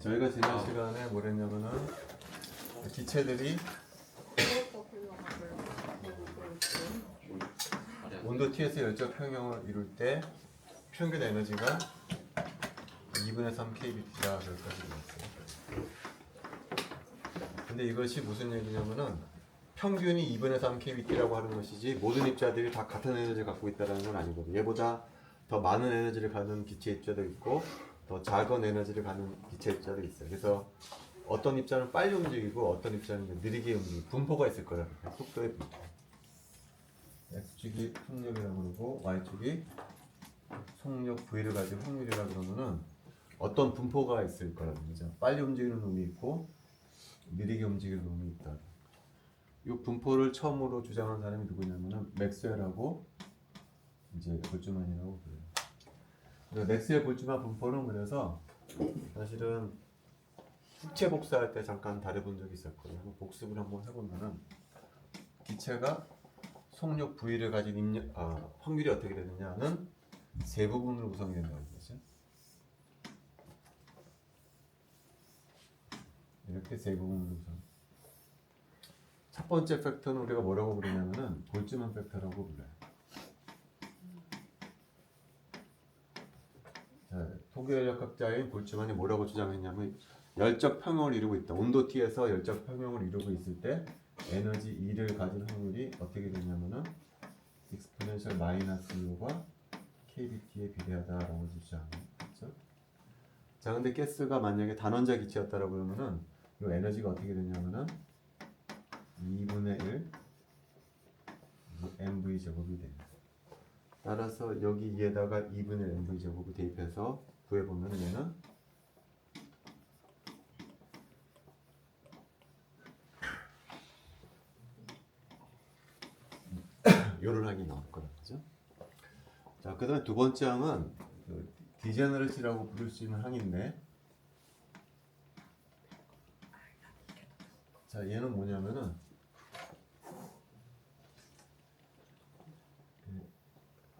저희가 지난 시간에 뭘 했냐면은 기체들이 온도 T에서 열적 평형을 이룰 때 평균 에너지가 2분의 3 kBT라 여기까지 나왔어요. 근데 이것이 무슨 얘기냐면은 평균이 2분의 3 kBT라고 하는 것이지 모든 입자들이 다 같은 에너지를 갖고 있다는 건 아니거든요. 얘보다 더 많은 에너지를 갖는 기체 입자도 있고 더 작은 에너지를 갖는 기체 입자도 있어요. 그래서 어떤 입자는 빨리 움직이고 어떤 입자는 느리게 움직이고 분포가 있을 거라고 해요. 속도의 분포. X축이 속력이라고 그러고 Y축이 속력 V를 가진 확률이라고 그러면은 어떤 분포가 있을 거라는 거죠. 빨리 움직이는 놈이 있고 느리게 움직이는 놈이 있다. 이 분포를 처음으로 주장한 사람이 누구냐면은 맥스웰하고 이제 볼츠만이라고 그래요. 맥스웰 볼츠만 분포는 그래서 사실은 수체 복사할 때 잠깐 다뤄본 적이 있었거든요. 복습을 한번 해보면은 기체가 속력 V를 가진 확률이 어떻게 되느냐는 세 부분으로 구성이 된다는 거죠. 이렇게 세 부분으로 구성. 첫 번째 팩터는 우리가 뭐라고 부르냐면은 볼츠만 팩터라고 불러요. 자, 통계열역학자인 볼츠만이 뭐라고 주장했냐면 열적 평형을 이루고 있다. 온도 T에서 열적 평형을 이루고 있을 때 에너지 E를 가진 확률이 어떻게 되냐면은 익스포넨셜 마이너스 2가 kBT에 비례하다라고 주장했죠. 자, 근데 가스가 만약에 단원자 기체였다라고 그러면은 이 에너지가 어떻게 되냐면은 2분의 1 mv 제곱이 돼요. 따라서 여기 2에다가 2분의 mv 제곱을 대입해서 구해보면 얘는 요런 항이 나올 거란 거죠. 자, 그 다음에 두 번째 항은 디제너러시라고 부를 수 있는 항인데, 자, 얘는 뭐냐면은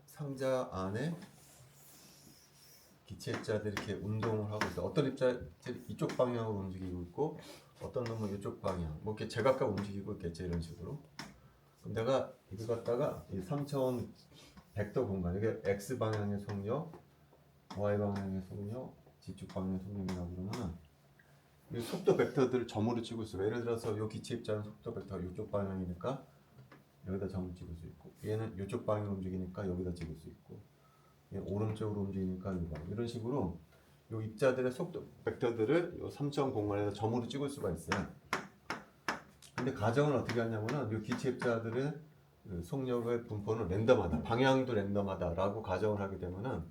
상자 안에 기체 입자들이 이렇게 운동을 하고 있어. 어떤 입자들이 이쪽 방향으로 움직이고 있고, 어떤 놈은 이쪽 방향, 뭐 이렇게 제각각 움직이고 있겠죠, 이런 식으로. 그럼 내가 이걸 갖다가 이 3차원 벡터 공간, 이게 x 방향의 속력, y 방향의 속력, z축 방향의 속력이라고 그러면은 이 속도 벡터들을 점으로 찍을 수 있어요. 예를 들어서 이 기체 입자는 속도 벡터가 이쪽 방향이니까 여기다 점을 찍을 수 있고, 얘는 이쪽 방향으로 움직이니까 여기다 찍을 수 있고, 얘는 오른쪽으로 움직이니까 이런 식으로 이 입자들의 속도 벡터들을 이 3차원 공간에서 점으로 찍을 수가 있어요. 근데 가정을 어떻게 하냐면은 이 기체 입자들의 속력의 분포는 랜덤하다, 방향도 랜덤하다라고 가정을 하게 되면은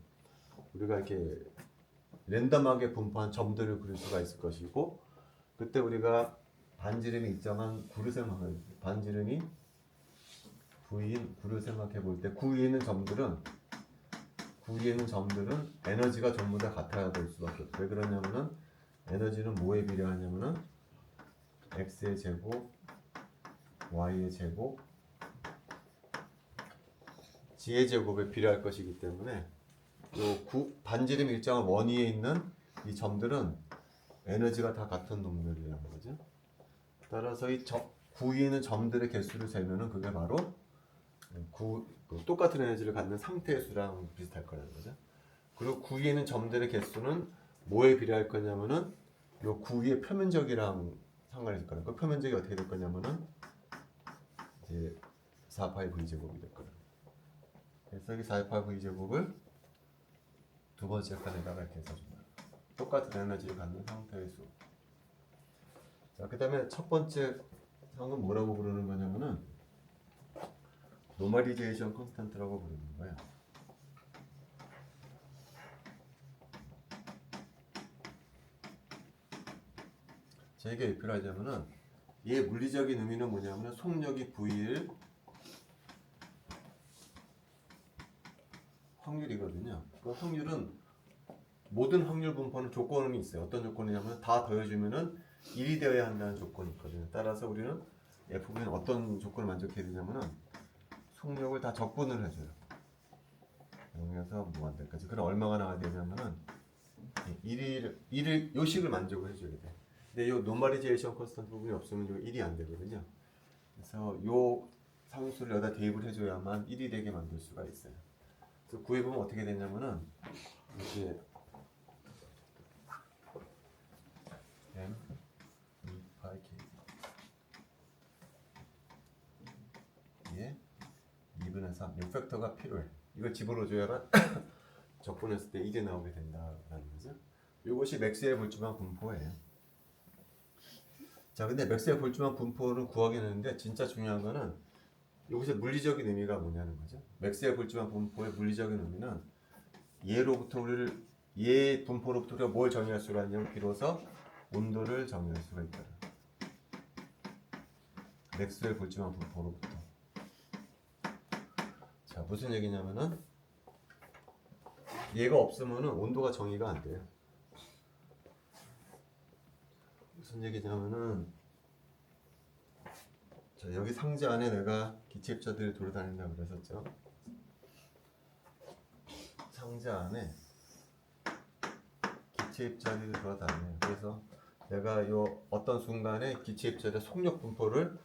우리가 이렇게 랜덤하게 분포한 점들을 그릴 수가 있을 것이고, 그때 우리가 반지름이 일정한 구를 생각해, 반지름이 V인 구를 생각해 볼 때 구 위에 있는 점들은 에너지가 전부 다 같아야 될 수밖에 없어요. 왜 그러냐면은 에너지는 뭐에 비례하냐면은 x의 제곱, y의 제곱, g의 제곱에 비례할 것이기 때문에 요 반지름 일정한 원위에 있는 이 점들은 에너지가 다 같은 놈들이라는 거죠. 따라서 이 구 위에 있는 점들의 개수를 재면은 그게 바로 똑같은 에너지를 갖는 상태의 수랑 비슷할 거라는 거죠. 그리고 구 위에 있는 점들의 개수는 뭐에 비례할 거냐면은 요 구 위의 표면적이랑 상관이 있을 거예요. 그 표면적이 어떻게 될 거냐면은 이제 4파이 v 제곱이 될 거예요. 그래서 이 4파이 v 제곱을 두 번째 칸에다가 이렇게 써줍니다. 똑같은 에너지를 갖는 상태의 수. 자, 그 다음에 첫 번째 상은 뭐라고 부르는 거냐면은 노멀리제이션 컨스탄트라고 부르는 거예요. 자, 이게 왜 필요하냐면은 얘 물리적인 의미는 뭐냐면은 속력이 V일 확률이거든요. 그 확률은 모든 확률 분포는 조건이 있어요. 어떤 조건이냐면 다 더해주면은 1이 되어야 한다는 조건이 있거든요. 따라서 우리는 F분은 어떤 조건을 만족해야 되냐면은 속력을 다 적분을 해줘요. 0에서 무한대까지. 그럼 얼마가 나와야 되냐면은 1을 요식을 만족을 해줘야 돼. 근데 요 노멀리제이션 컨스턴트 부분이 없으면 요 1이 안 되거든요. 그래서 요 상수를 여기다 대입을 해줘야만 1이 되게 만들 수가 있어요. 그래서 구해보면 어떻게 되냐면은 이렇게 m 2파이 k 예 2분의 3 이 팩터가 필요해. 이걸 집어넣어줘야만 적분했을 때 이게 나오게 된다라는 거죠. 이것이 맥스웰 볼츠만 분포예요. 자, 근데 맥스웰 볼츠만 분포를 구하긴 했는데 진짜 중요한 거는 여기서 물리적인 의미가 뭐냐는 거죠. 맥스웰 볼츠만 분포의 물리적인 의미는 얘로부터 얘 분포로부터 우리가 뭘 정의할 수가 있냐면 비로소 온도를 정의할 수가 있다. 맥스웰 볼츠만 분포로부터. 자, 무슨 얘기냐면은 얘가 없으면은 온도가 정의가 안 돼요. 무슨 얘기냐면은 자, 여기 상자 안에 내가 기체입자들이 돌아다닌다고 그랬었죠. 상자 안에 기체입자들이 돌아다녀요. 그래서 내가 요 어떤 순간에 기체입자의 속력 분포를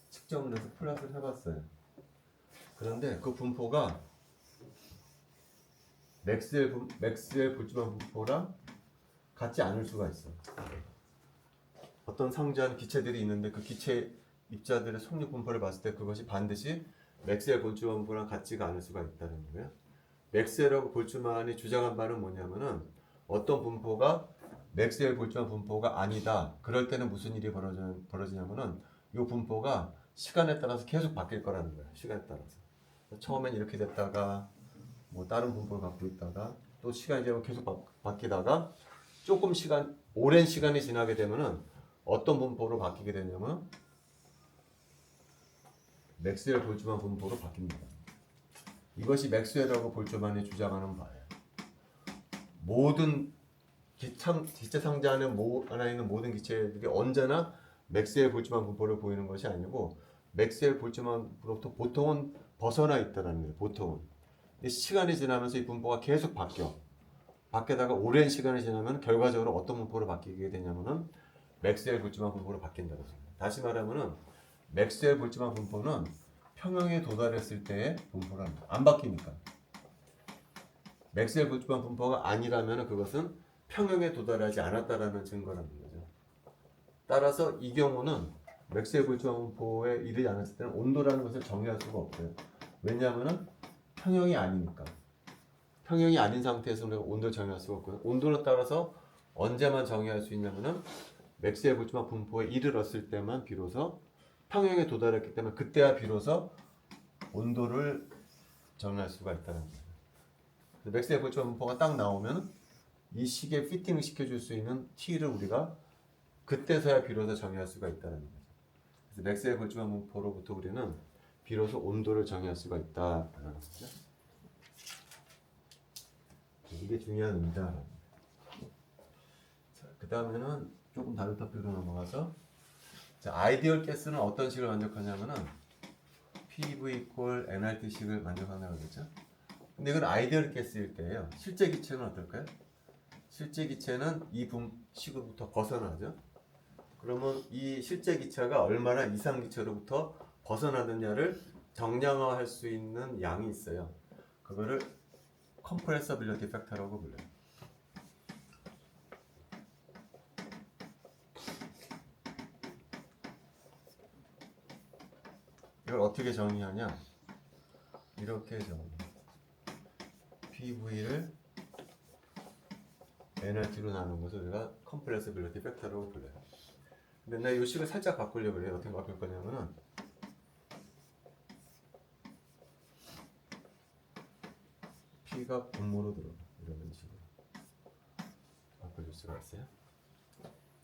측정을 해서 플롯을 해봤어요. 그런데 그 분포가 맥스웰 볼츠만 분포랑 같지 않을 수가 있어. 어떤 상자 안에 기체들이 있는데 그 기체 입자들의 속력 분포를 봤을 때 그것이 반드시 맥스웰 볼츠만 분포랑 같지가 않을 수가 있다는 거예요. 맥스웰하고 볼츠만이 주장한 바는 뭐냐면은 어떤 분포가 맥스웰 볼츠만 분포가 아니다. 그럴 때는 무슨 일이 벌어지냐면은 이 분포가 시간에 따라서 계속 바뀔 거라는 거예요. 시간에 따라서. 처음엔 이렇게 됐다가 뭐 다른 분포를 갖고 있다가 또 시간이 지나면 계속 바뀌다가 조금 오랜 시간이 지나게 되면은 어떤 분포로 바뀌게 되냐면 맥스웰 볼츠만 분포로 바뀝니다. 이것이 맥스웰하고 볼츠만이 주장하는 바예요. 모든 기체 상자 안에 안에 있는 모든 기체들이 언제나 맥스웰 볼츠만 분포를 보이는 것이 아니고 맥스웰 볼츠만으로부터 보통은 벗어나 있다는 거예요. 보통은. 근데 시간이 지나면서 이 분포가 계속 바뀌다가 오랜 시간이 지나면 결과적으로 어떤 분포로 바뀌게 되냐면은 맥스웰 볼츠만 분포로 바뀐다고 합니다. 다시 말하면은 맥스웰 볼츠만 분포는 평형에 도달했을 때의 분포라는 거예요. 안 바뀌니까. 맥스웰 볼츠만 분포가 아니라면 그것은 평형에 도달하지 않았다라는 증거라는 거죠. 따라서 이 경우는 맥스웰 볼츠만 분포에 이르지 않았을 때는 온도라는 것을 정의할 수가 없어요. 왜냐하면 평형이 아니니까. 평형이 아닌 상태에서 우리가 온도를 정의할 수가 없고요. 온도를 따라서 언제만 정의할 수 있냐면은 맥스웰 볼츠만 분포에 이르렀을 때만 비로소 평형에 도달했기 때문에 그때야 비로소 온도를 정의할 수가 있다는 거예요. 맥스웰 볼츠만 분포가 딱 나오면 이 식에 피팅을 시켜줄 수 있는 T를 우리가 그때서야 비로소 정의할 수가 있다는 거죠. 그래서 맥스웰 볼츠만 분포로부터 우리는 비로소 온도를 정의할 수가 있다라는 거죠. 이게 중요한 의미다. 그 다음에는 조금 다른 토픽으로 넘어가서 자, 아이디얼 가스는 어떤 식을 만족하냐면은 PV 이퀄 nRT 식을 만족한다고 그랬죠. 근데 이건 아이디얼 가스일 때예요. 실제 기체는 어떨까요? 실제 기체는 이 식으로부터 벗어나죠. 그러면 이 실제 기체가 얼마나 이상 기체로부터 벗어나느냐를 정량화할 수 있는 양이 있어요. 그거를 컴프레서빌리티 팩터라고 불러요. 이걸 어떻게 정의하냐? 이렇게 정의해. PV를 nRT로 나눈 것을 우리가 컴프레서빌리티 팩터라고 불러요. 근데 내가 이 식을 살짝 바꾸려고 그래요. 어떻게 바꿀 거냐면은 P가 분모로 들어가. 이런 식으로 바꿔줄 수가 있어요.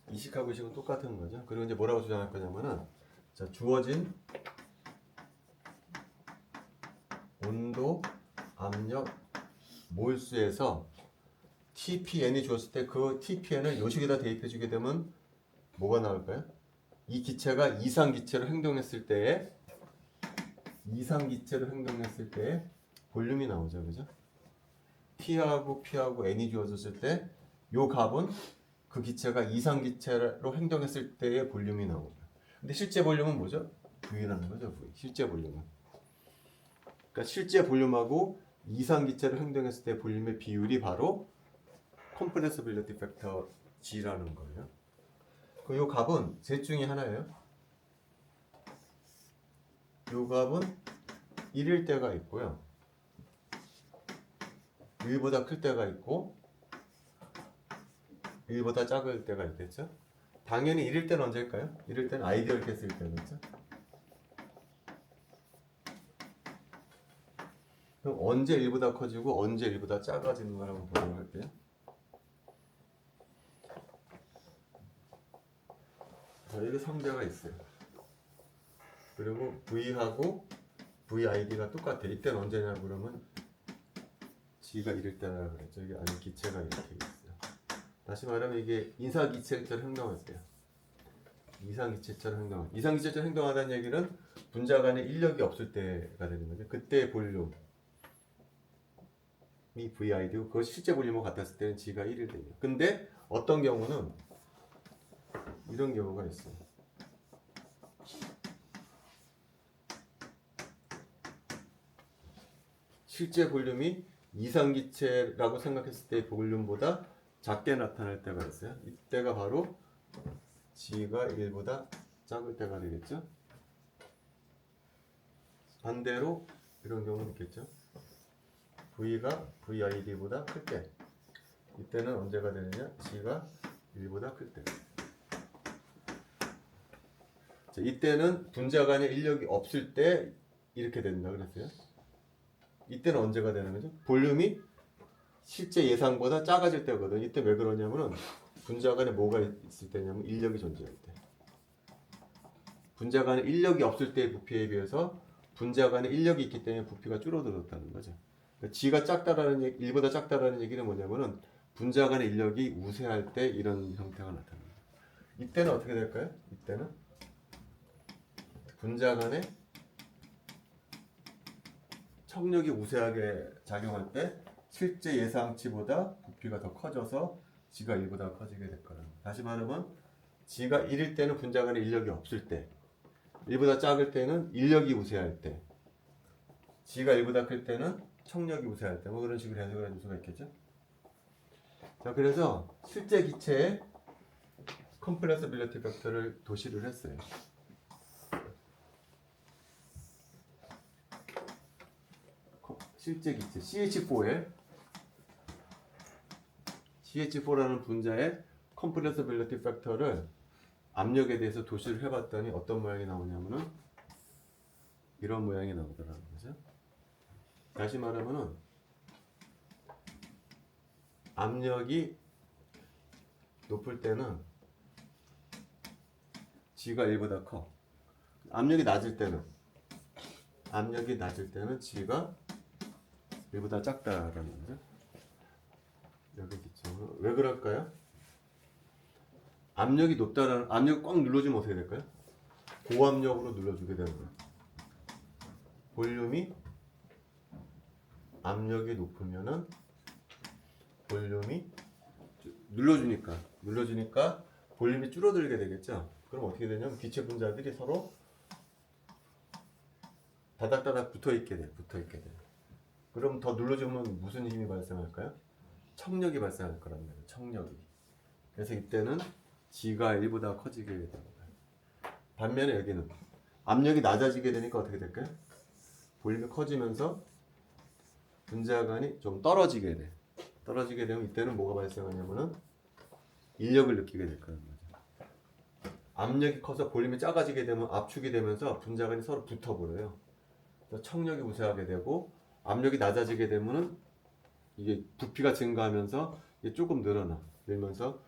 이 식하고 이 식은 똑같은 거죠. 그리고 이제 뭐라고 주장할 거냐면은 자, 주어진 온도, 압력, 몰수에서 TPN이 주었을 때 그 TPN을 이 식에다 대입해 주게 되면 뭐가 나올까요? 이 기체가 이상 기체로 행동했을 때에 볼륨이 나오죠, 그죠? T하고 P하고 N이 주어졌을 때 요 값은 그 기체가 이상 기체로 행동했을 때의 볼륨이 나오죠. 근데 실제 볼륨은 뭐죠? V라는 거죠. V. 실제 볼륨은. 그러니까 실제 볼륨하고 이상 기체로 행동했을 때 볼륨의 비율이 바로 컴프레서빌리티 팩터 G라는 거예요. 그 요 값은 셋 중에 하나예요. 요 값은 1일 때가 있고요. 1보다 클 때가 있고 1보다 작을 때가 있겠죠. 당연히 1일 때는 언제일까요? 1일 때는 아이디얼 케이스일 때겠죠. 그럼 언제 1보다 커지고 언제 1보다 작아지는 걸 한번 보도록 할게요. 자, 여기 성자가 있어요. 그리고 V하고 VID가 똑같아. 이때는 언제냐 그러면 G가 이럴 때라 그랬죠. 여기 안에 기체가 이렇게 있어요. 다시 말하면 이게 이상기체처럼 행동할 때요. 이상기체처럼 행동하다는 얘기는 분자 간에 인력이 없을 때가 되는 거죠. 그때 볼륨이 VID고 그거 실제 볼륨하고 같았을 때는 G가 1일 되죠. 근데 어떤 경우는 이런 경우가 있어요. 실제 볼륨이 이상기체라고 생각했을 때의 볼륨보다 작게 나타날 때가 있어요. 이때가 바로 G가 1보다 작을 때가 되겠죠. 반대로 이런 경우는 있겠죠. V가 VID보다 클 때. 이때는 언제가 되느냐? G가 1보다 클 때. 자, 이때는 분자 간에 인력이 없을 때 이렇게 된다 그랬어요. 이때는 언제가 되는 거죠? 볼륨이 실제 예상보다 작아질 때거든. 이때 왜 그러냐면은 분자 간에 뭐가 있을 때냐면 인력이 존재할 때. 분자 간에 인력이 없을 때의 부피에 비해서 분자 간에 인력이 있기 때문에 부피가 줄어들었다는 거죠. 그러니까 G가 작다라는 얘기, 1보다 작다라는 얘기는 뭐냐면은 분자 간의 인력이 우세할 때 이런 형태가 나타납니다. 이때는 어떻게 될까요? 이때는 분자 간에 청력이 우세하게 작용할 때 실제 예상치보다 부피가 더 커져서 G가 1보다 커지게 될 거랍니다. 다시 말하면 G가 1일 때는 분자 간에 인력이 없을 때, 1보다 작을 때는 인력이 우세할 때, G가 1보다 클 때는 청력이 우세할 때, 뭐 그런 식으로 해석을 해줄 수가 있겠죠. 자, 그래서 실제 기체의 컴프레서빌리티 팩터를 도시를 했어요. 실제 기체 CH4라는 분자의 컴프레서빌리티 팩터를 압력에 대해서 도시를 해봤더니 어떤 모양이 나오냐면은 이런 모양이 나오더라는 거죠. 다시 말하면은 압력이 높을 때는 G가 1보다 커. 압력이 낮을 때는 G가 1보다 작다라는 거죠. 여기 기점은 왜 그럴까요? 압력이 높다라는 압력 꽉 눌러주면 어떻게 될까요? 고압력으로 눌러주게 되는 거예요. 볼륨이 압력이 높으면은 볼륨이 눌러주니까 볼륨이 줄어들게 되겠죠. 그럼 어떻게 되냐면 기체 분자들이 서로 다닥다닥 붙어 있게 돼. 그럼 더 눌러주면 무슨 힘이 발생할까요? 청력이 발생할 거란 말이에요. 청력이. 그래서 이때는 G가 1보다 커지게 되는 거예요. 반면에 여기는 압력이 낮아지게 되니까 어떻게 될까요? 볼륨이 커지면서 분자간이 좀 떨어지게 돼. 떨어지게 되면 이때는 뭐가 발생하냐면은 인력을 느끼게 될 거란 말이죠. 압력이 커서 볼륨이 작아지게 되면 압축이 되면서 분자간이 서로 붙어버려요. 그래서 청력이 우세하게 되고 압력이 낮아지게 되면은 이게 부피가 증가하면서 이게 조금 늘면서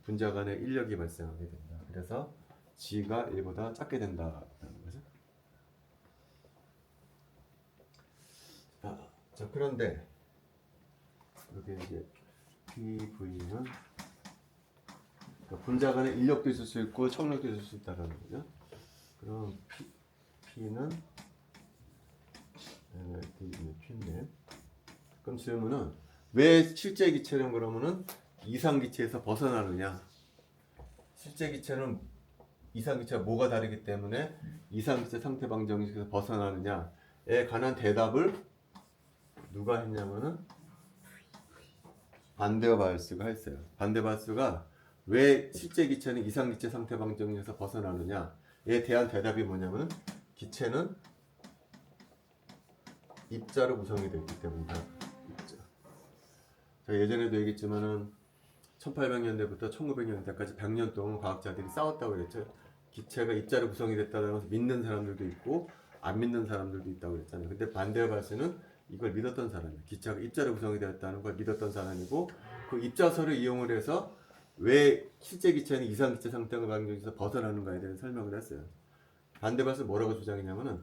분자 간에 인력이 발생하게 된다. 그래서 G가 1보다 작게 된다는 거죠. 자, 그런데 여기 이제 PV는 분자 간에 인력도 있을 수 있고 청력도 있을 수 있다는 거죠. 그럼 P는 P인데 그럼 질문은 왜 실제 기체는 그러면은 이상 기체에서 벗어나느냐? 실제 기체는 이상 기체가 뭐가 다르기 때문에 이상 기체 상태 방정식에서 벗어나느냐에 관한 대답을 누가 했냐면은 반데어바이어스가 했어요. 반데어바이어스가 왜 실제 기체는 이상 기체 상태 방정식에서 벗어나느냐에 대한 대답이 뭐냐면은 기체는 입자로 구성이 되어 있기 때문이다. 입자. 제가 예전에도 얘기했지만은 1800년대부터 1900년대까지 100년 동안 과학자들이 싸웠다고 그랬죠. 기체가 입자로 구성이 됐다는 것을 믿는 사람들도 있고 안 믿는 사람들도 있다고 그랬잖아요. 근데 반데어바이어스는 이걸 믿었던 사람이에요. 기체가 입자로 구성이 되었다는 걸 믿었던 사람이고 그 입자설을 이용을 해서 왜 실제 기체는 이상 기체 상태 방정식에서 벗어나는가에 대한 설명을 했어요. 반데어바이어스 뭐라고 주장했냐면은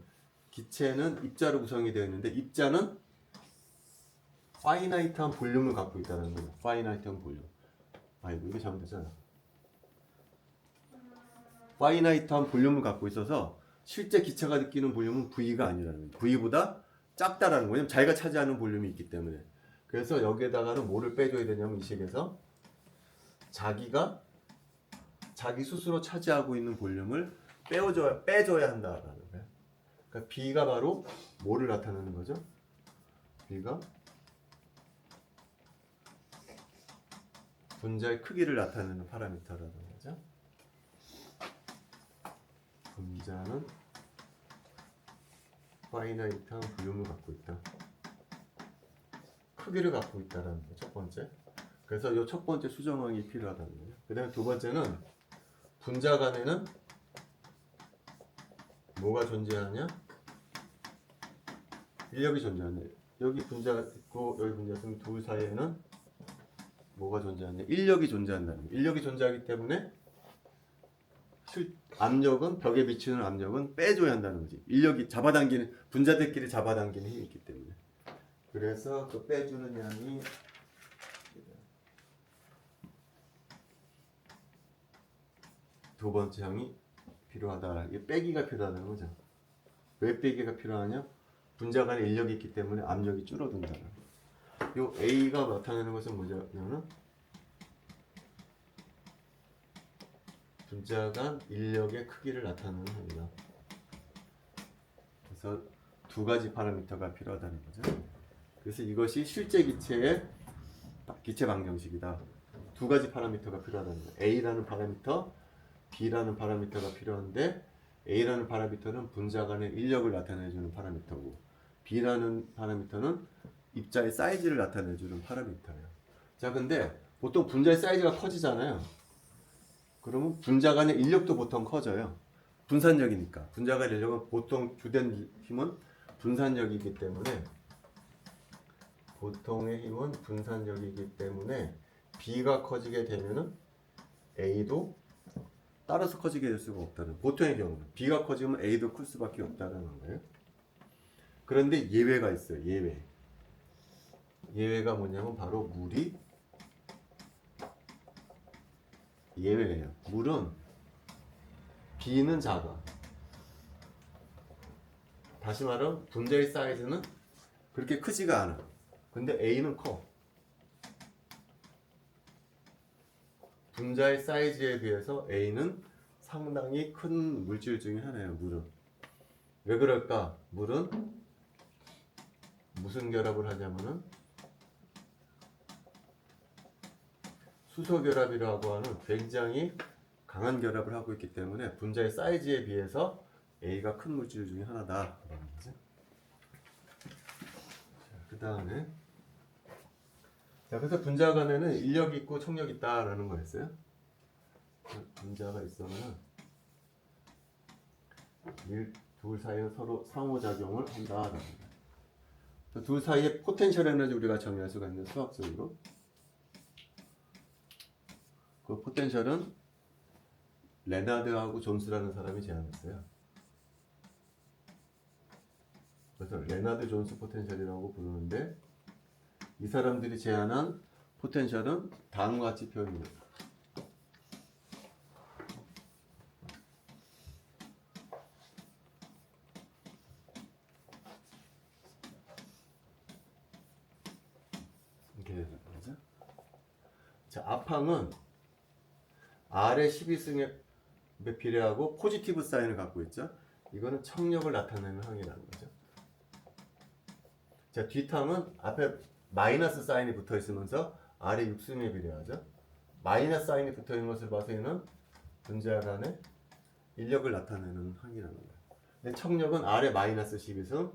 기체는 입자로 구성이 되어 있는데 입자는 파이나이트한 볼륨을 갖고 있다는 거예요. 파이나이트한 볼륨. 아이고 이게 잘못됐잖아. 파이나이트한 볼륨을 갖고 있어서 실제 기체가 느끼는 볼륨은 V가 아니라는 거예요. V보다 작다라는 거예요. 자기가 차지하는 볼륨이 있기 때문에. 그래서 여기에다가는 뭐를 빼줘야 되냐면 이 식에서 자기가 자기 스스로 차지하고 있는 볼륨을 빼줘야 한다라는 거예요. 그러니까 B가 바로 뭐를 나타내는 거죠? B가 분자의 크기를 나타내는 파라미터라는 거죠. 분자는 파이나이트한 볼륨을 갖고 있다. 크기를 갖고 있다라는 거 첫 번째. 그래서 이 첫 번째 수정항이 필요하다는 거예요. 그 다음에 두 번째는 분자 간에는 뭐가 존재하냐? 인력이 존재하냐? 여기 분자가 있고 여기 분자가 있으면 둘 사이에는 뭐가 존재하냐? 인력이 존재한다는 거예요. 인력이 존재하기 때문에 압력은 벽에 비치는 압력은 빼줘야 한다는 거지. 인력이 잡아당기는 분자들끼리 잡아당기는 힘이 있기 때문에. 그래서 그 빼주는 양이 두 번째 항이 필요하다. 이게 빼기가 필요하다는 거죠. 왜 빼기가 필요하냐? 분자 간에 인력이 있기 때문에 압력이 줄어든다. 요 A가 나타내는 것은 뭐냐면 분자 간 인력의 크기를 나타내는 합니다. 그래서 두 가지 파라미터가 필요하다는 거죠. 그래서 이것이 실제 기체의 기체 방정식이다. 두 가지 파라미터가 필요하다는 거예요. A라는 파라미터, B라는 파라미터가 필요한데 A라는 파라미터는 분자 간의 인력을 나타내주는 파라미터고 B라는 파라미터는 입자의 사이즈를 나타내주는 파라미터예요. 자, 근데 보통 분자의 사이즈가 커지잖아요. 그러면 분자 간의 인력도 보통 커져요. 분산력이니까. 분자 간의 인력은 보통 주된 힘은 분산력이기 때문에 보통의 힘은 분산력이기 때문에 B가 커지게 되면은 A도 따라서 커지게 될 수가 없다는 보통의 경우는 B가 커지면 A도 클 수밖에 없다는 거예요. 그런데 예외가 있어요. 예외가 뭐냐면 바로 물이 예외예요. 물은 B는 작아. 다시 말하면 분자의 사이즈는 그렇게 크지가 않아. 근데 A는 커. 분자의 사이즈에 비해서 A는 상당히 큰 물질 중에 하나예요. 물은. 왜 그럴까? 물은 무슨 결합을 하냐면은 수소 결합이라고 하는 굉장히 강한 결합을 하고 있기 때문에 분자의 사이즈에 비해서 A가 큰 물질 중에 하나다. 그 다음에 그래서 분자 간에는 인력이 있고冲력이 있다라는 거였어요. 분자가 있으면 둘 사이에 서로 상호작용을 한다. 둘 사이의 포텐셜 에너지 우리가 정의할 수가 있는 수학적으로 그 포텐셜은 레나드하고 존스라는 사람이 제안했어요. 그래서 레나드 존스 포텐셜이라고 부르는데 이 사람들이 제안한 포텐셜은 다음과 같이 표현됩니다. 이렇게 항은 R의 12승에 비례하고 포지티브 사인을 갖고 있죠. 이거는 청력을 나타내는 항이라는 거죠. 자, 뒷항은 앞에 마이너스 사인이 붙어 있으면서 R의 6승에 비례하죠. 마이너스 사인이 붙어 있는 것을 봐서는 분자 간의 인력을 나타내는 항이라는 거예요. 근데 청력은 R의 마이너스 12승,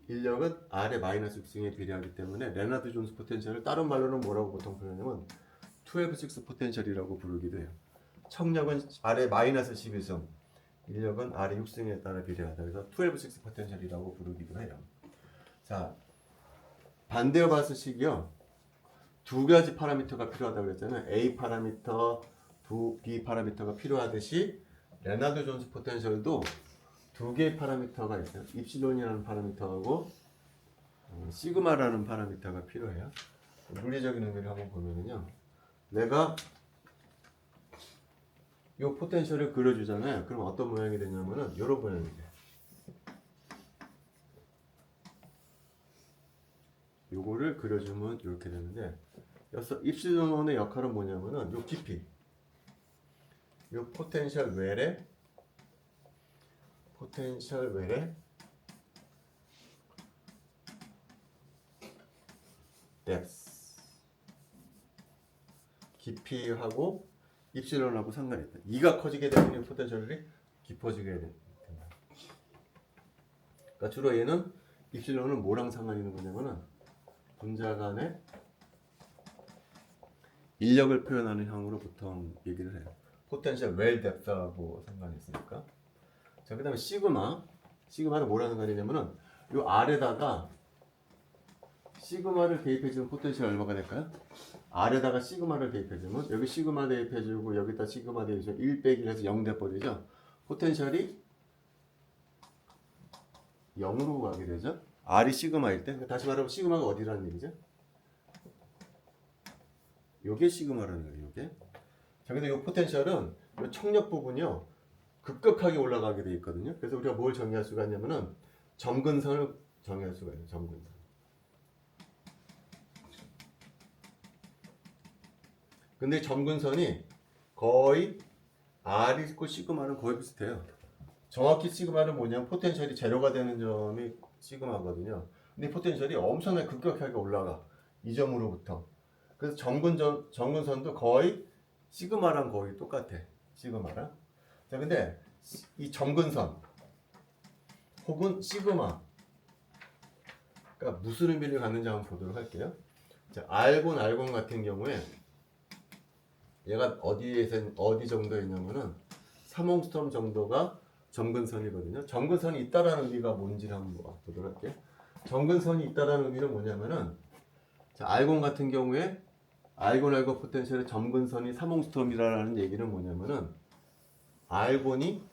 인력은 R의 마이너스 6승에 비례하기 때문에 레나드 존스 포텐셜을 다른 말로는 뭐라고 보통 표현하냐면 12-6 포텐셜이라고 부르기도 해요. 청력은 R의 마이너스 12승, 인력은 R의 6승에 따라 비례하다. 그래서 12-6 포텐셜이라고 부르기도 해요. 자, 반대어 바스식이요. 두 가지 파라미터가 필요하다고 그랬잖아요. A 파라미터, B 파라미터가 필요하듯이 레나드 존스 포텐셜도 두 개의 파라미터가 있어요. 입실론이라는 파라미터하고 시그마라는 파라미터가 필요해요. 물리적인 의미를 한번 보면은요. 내가 이 포텐셜을 그려주잖아요. 그럼 어떤 모양이 되냐면은 이런 모양이 돼요. 요거를 그려주면 이렇게 되는데, 여기서 입실론의 역할은 뭐냐면은 요 깊이, 요 포텐셜 웰의 뎁스, 깊이하고 입실론하고 상관이 있다. 이가 커지게 되면 이 포텐셜이 깊어지게 된다. 그러니까 주로 얘는 입실론은 뭐랑 상관이 있는 거냐면은 분자 간의 인력을 표현하는 형으로 보통 얘기를 해요. 포텐셜 웰 뎁스하고 상관이 있으니까. 자, 그 다음에 시그마는 뭐랑 상관이냐면은 요 R에다가 시그마를 대입해주면 포텐셜 얼마가 될까요? R에다가 시그마를 대입해주면 여기 시그마 대입해주고 여기다 시그마 대입해주면 1 빼기 해서 0 돼버리죠. 포텐셜이 0으로 가게 되죠. R이 시그마일 때. 다시 말하면 시그마가 어디라는 얘기죠? 요게 시그마라는 거예요. 요게. 자, 근데 요 포텐셜은 요 청력 부분이요 급격하게 올라가게 돼 있거든요. 그래서 우리가 뭘 정의할 수가 있냐면은 점근선을 정의할 수가 있어요. 점근선. 근데 점근선이 거의 R이 있고 시그마는 거의 비슷해요. 정확히 시그마는 뭐냐면 포텐셜이 제로가 되는 점이 시그마거든요. 근데 포텐셜이 엄청나게 급격하게 올라가. 이 점으로부터. 그래서 점근선도 거의 시그마랑 거의 똑같아. 시그마랑. 자, 근데 이 점근선 혹은 시그마, 그러니까 무슨 의미를 갖는지 한번 보도록 할게요. 자, 알곤 같은 경우에 얘가 어디 정도에 있냐면은 3옹스트럼 정도가 점근선이거든요. 점근선이 있다라는 의미가 뭔지를 한번 보도록 할게요. 점근선이 있다라는 의미는 뭐냐면은, 자, 알곤 같은 경우에 알곤 포텐셜의 점근선이 3옹스트럼이라는 얘기는 뭐냐면은 알곤이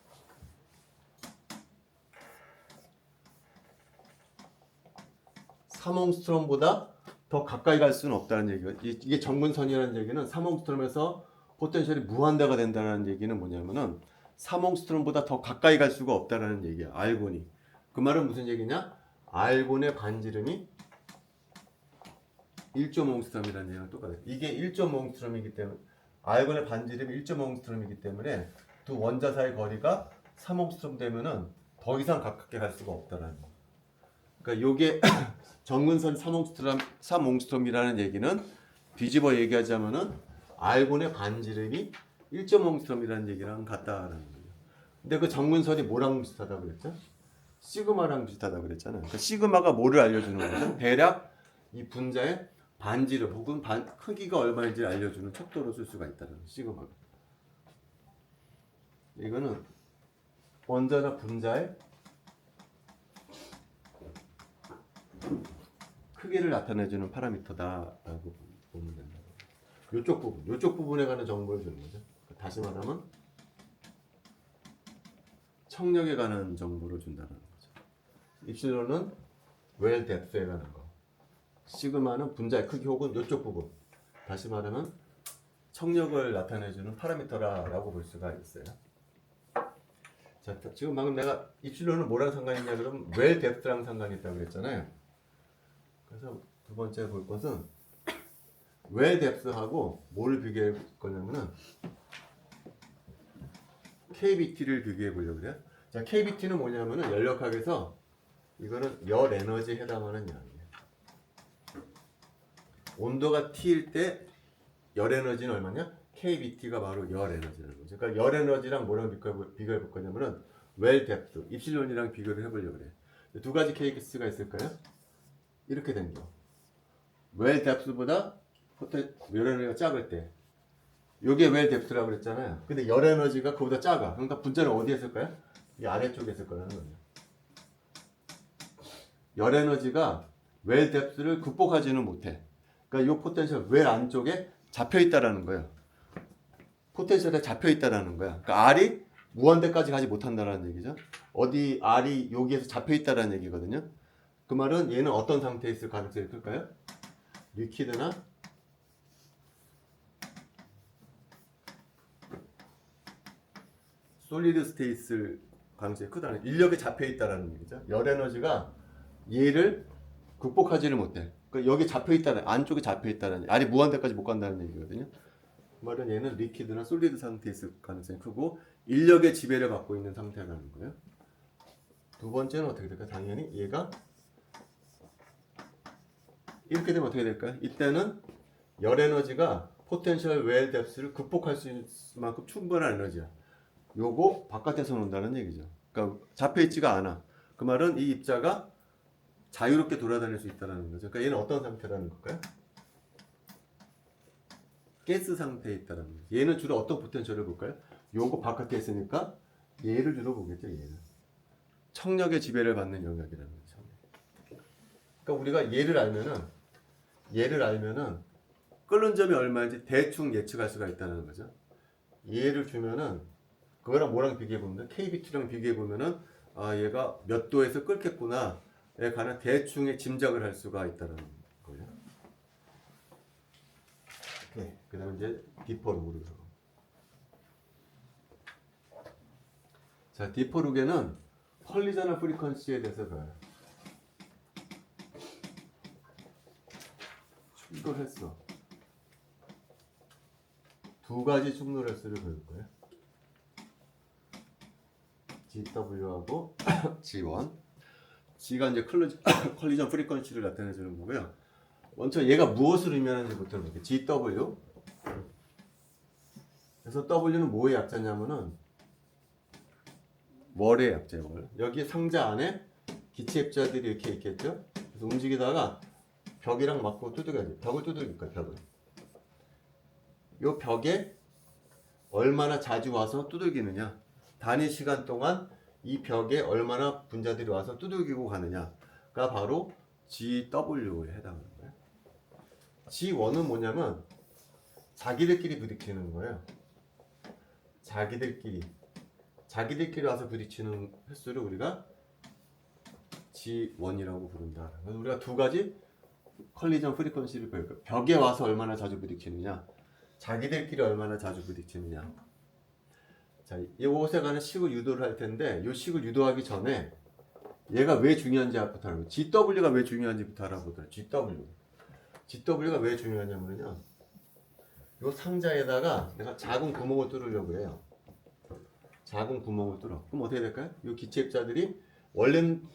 삼옹스트럼보다 더 가까이 갈 수는 없다는 얘기가. 이게 점근선이라는 얘기는 3옹스트럼에서 포텐셜이 무한대가 된다는 얘기는 뭐냐면은 3옹스트럼보다 더 가까이 갈 수가 없다라는 얘기야. 알곤이. 그 말은 무슨 얘기냐? 알곤의 반지름이 1.5옹스트럼이라는 얘기랑 똑같아요. 이게 1.5옹스트럼이기 때문에 알곤의 반지름이 1.5옹스트럼이기 때문에 두 원자 사이 거리가 3옹스트럼 되면은 더 이상 가깝게 갈 수가 없다라는 거예요. 그러니까 요게 점근선 3옹스트럼이라는 얘기는 뒤집어 얘기하자면은 알곤의 반지름이 1.5옹스트럼이라는 얘기랑 같다라는 거예요. 근데 그 점근선이 뭐랑 비슷하다고 그랬죠? 시그마랑 비슷하다고 그랬잖아요. 그러니까 시그마가 뭐를 알려주는 거죠? 대략 이 분자의 반지름 혹은 크기가 얼마인지 알려주는 척도로 쓸 수가 있다는 거예요. 시그마가. 이거는 원자나 분자의 크기를 나타내주는 파라미터다라고 보면 된다. 요쪽 부분에 관한 정보를 주는 거죠. 다시 말하면 청력에 관한 정보를 준다는 거죠. 입실론은 웰 뎁스에 관한 거. 시그마는 분자의 크기 혹은 요쪽 부분. 다시 말하면 청력을 나타내주는 파라미터라고 볼 수가 있어요. 자, 지금 방금 내가 입실론은 뭐랑 상관이 있냐 그러면 웰 뎁스랑 상관이 있다고 그랬잖아요. 그래서 두 번째 볼 것은 웰 뎁스하고 뭘 비교해 볼 거냐면은 KBT를 비교해 보려고 그래요. 자, KBT는 뭐냐면은 연력학에서 이거는 열 에너지에 해당하는 양이에요. 온도가 T일 때 열 에너지는 얼마냐? KBT가 바로 열 에너지라는 거죠. 그러니까 열 에너지랑 뭐랑 비교해 볼 거냐면은 웰 뎁스, 입실론이랑 비교를 해보려고 그래요. 두 가지 케이스가 있을까요? 이렇게 된 거. 웰 뎁스보다 열 에너지가 작을 때. 요게 웰 뎁스라고 그랬잖아요. 근데 열 에너지가 그보다 작아. 그러니까 분자는 어디에 있을까요? 이 아래쪽에 있을 거라는 거예요. 열 에너지가 웰 뎁스를 극복하지는 못해. 그러니까 이 포텐셜 웰 안쪽에 잡혀 있다라는 거예요. 포텐셜에 잡혀 있다라는 거야. 그러니까 R이 무한대까지 가지 못한다라는 얘기죠. 어디 R이 여기에서 잡혀 있다라는 얘기거든요. 그 말은 얘는 어떤 상태에 있을 가능성이 클까요? 리퀴드나 솔리드 스테이트 있을 가능성이 크다는 인력에 잡혀 있다라는 얘기죠. 열 에너지가 얘를 극복하지를 못해. 그러니까 여기 잡혀 있다는 안쪽에 잡혀 있다는 R이 무한대까지 못 간다는 얘기거든요. 그 말은 얘는 리퀴드나 솔리드 상태에 있을 가능성이 크고 인력의 지배를 받고 있는 상태라는 거예요. 두 번째는 어떻게 될까요? 당연히 얘가 이렇게 되면 어떻게 될까요? 이때는 열 에너지가 포텐셜 웰 뎁스를 극복할 수 있을 만큼 충분한 에너지야. 요거 바깥에서 논다는 얘기죠. 그러니까 잡혀 있지가 않아. 그 말은 이 입자가 자유롭게 돌아다닐 수 있다는 거죠. 그러니까 얘는 어떤 상태라는 걸까요? 가스 상태에 있다는 거죠. 얘는 주로 어떤 포텐셜을 볼까요? 요거 바깥에 있으니까 얘를 주로 보겠죠. 얘는 청력의 지배를 받는 영역이라는 거죠. 그러니까 우리가 얘를 알면은 끓는 점이 얼마인지 대충 예측할 수가 있다는 거죠. 얘를 주면은 그거랑 뭐랑 비교해 보면 KBT랑 비교해 보면은 아 얘가 몇 도에서 끓겠구나에 관한 대충의 짐작을 할 수가 있다는 거예요. 네, 그다음 이제 디퍼룩으로. 자, 디퍼룩에는 컬리저널 프리퀀시에 대해서 봐요. 충돌했어. 두 가지 충돌했어를 배울 거예요. GW하고 G1. G가 이제 컬리전 프리퀀시를 나타내주는 거고요. 먼저 얘가 무엇을 의미하는지부터 볼게요. GW. 그래서 W는 뭐의 약자냐면은 월의 약자예요. 월. 여기 상자 안에 기체 입자들이 이렇게 있겠죠. 그래서 움직이다가 벽이랑 맞고 두들겨야지. 벽을 두들길 거야. 벽을. 요 벽에 얼마나 자주 와서 두들기느냐. 단위 시간 동안 이 벽에 얼마나 분자들이 와서 두들기고 가느냐가 바로 GW에 해당하는 거예요. G1은 뭐냐면 자기들끼리 부딪히는 거예요. 자기들끼리 와서 부딪히는 횟수를 우리가 G1이라고 부른다. 그래서 우리가 두 가지 컬리전 프리퀀시를 배울 거예요. 벽에 와서 얼마나 자주 부딪히느냐, 자기들끼리 얼마나 자주 부딪히느냐. 자, 이것에 관한 식을 유도를 할 텐데 이 식을 유도하기 전에 얘가 왜 중요한지부터 알아보고 GW가 왜 중요한지부터 알아보더라. GW가 왜 중요하냐면요. 이 상자에다가 내가 작은 구멍을 뚫으려고 해요. 작은 구멍을 뚫어. 그럼 어떻게 될까요? 이 기체 입자들이 원래는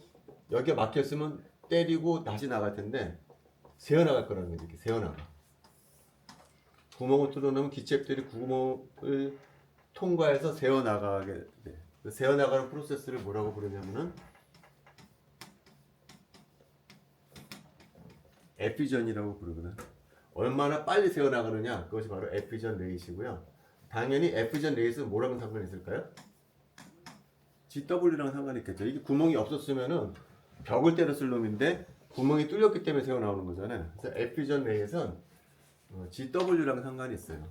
여기에 막혔으면 때리고 다시 나갈 텐데 새어나갈 거라는 거지. 이렇게 새어나가. 구멍을 뚫어놓으면 기체 입자들이 구멍을 통과해서 새어나가게 돼. 새어나가는 프로세스를 뭐라고 부르냐면은 에피전이라고 부르거든. 얼마나 빨리 새어나가느냐, 그것이 바로 에피전 레이시고요. 당연히 에피전 레이스는 뭐랑 상관이 있을까요? GW랑 상관이 있겠죠. 이게 구멍이 없었으면은 벽을 때렸을 놈인데 구멍이 뚫렸기 때문에 새어나오는 거잖아요. 그래서 에피전 레이스는 GW랑 상관이 있어요.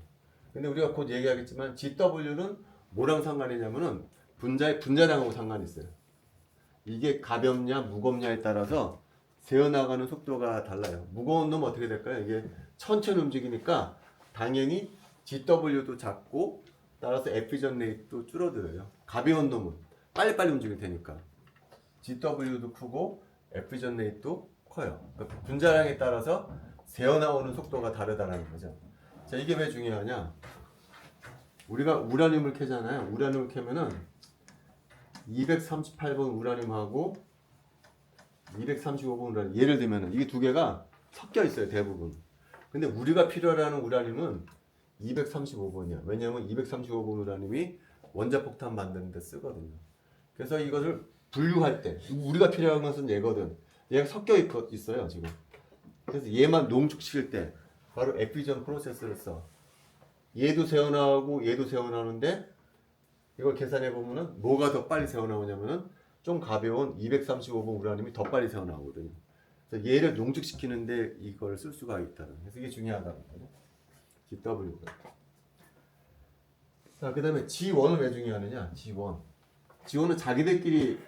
근데 우리가 곧 얘기하겠지만 GW는 뭐랑 상관이냐면은 분자량하고 상관이 있어요. 이게 가볍냐 무겁냐에 따라서 새어나가는 속도가 달라요. 무거운 놈은 어떻게 될까요? 이게 천천히 움직이니까 당연히 GW도 작고 따라서 에피전 레이트도 줄어들어요. 가벼운 놈은 빨리빨리 움직일 테니까 GW도 크고 에피전 레이트도 커요. 그러니까 분자량에 따라서 새어나오는 속도가 다르다는 거죠. 자, 이게 왜 중요하냐? 우리가 우라늄을 캐잖아요. 우라늄을 캐면은 238번 우라늄하고 235번 우라늄, 예를 들면은 이게 두 개가 섞여 있어요, 대부분. 근데 우리가 필요로 하는 우라늄은 235번이야. 왜냐하면 235번 우라늄이 원자폭탄 만드는 데 쓰거든요. 그래서 이것을 분류할 때 우리가 필요한 것은 얘거든. 얘가 섞여 있어요, 지금. 그래서 얘만 농축시킬 때 바로 에퓨전 프로세스를 써. 얘도 새어나오고 얘도 새어나오는데 이걸 계산해 보면은 뭐가 더 빨리 새어나오냐면은 좀 가벼운 235번 우라늄이 더 빨리 새어나오거든요. 그래서 얘를 농축시키는데 이걸 쓸 수가 있다는. 그래서 이게 중요하다는 거죠. GW가. 자, 그다음에 G1은 왜 중요하느냐? G1. G1은 자기들끼리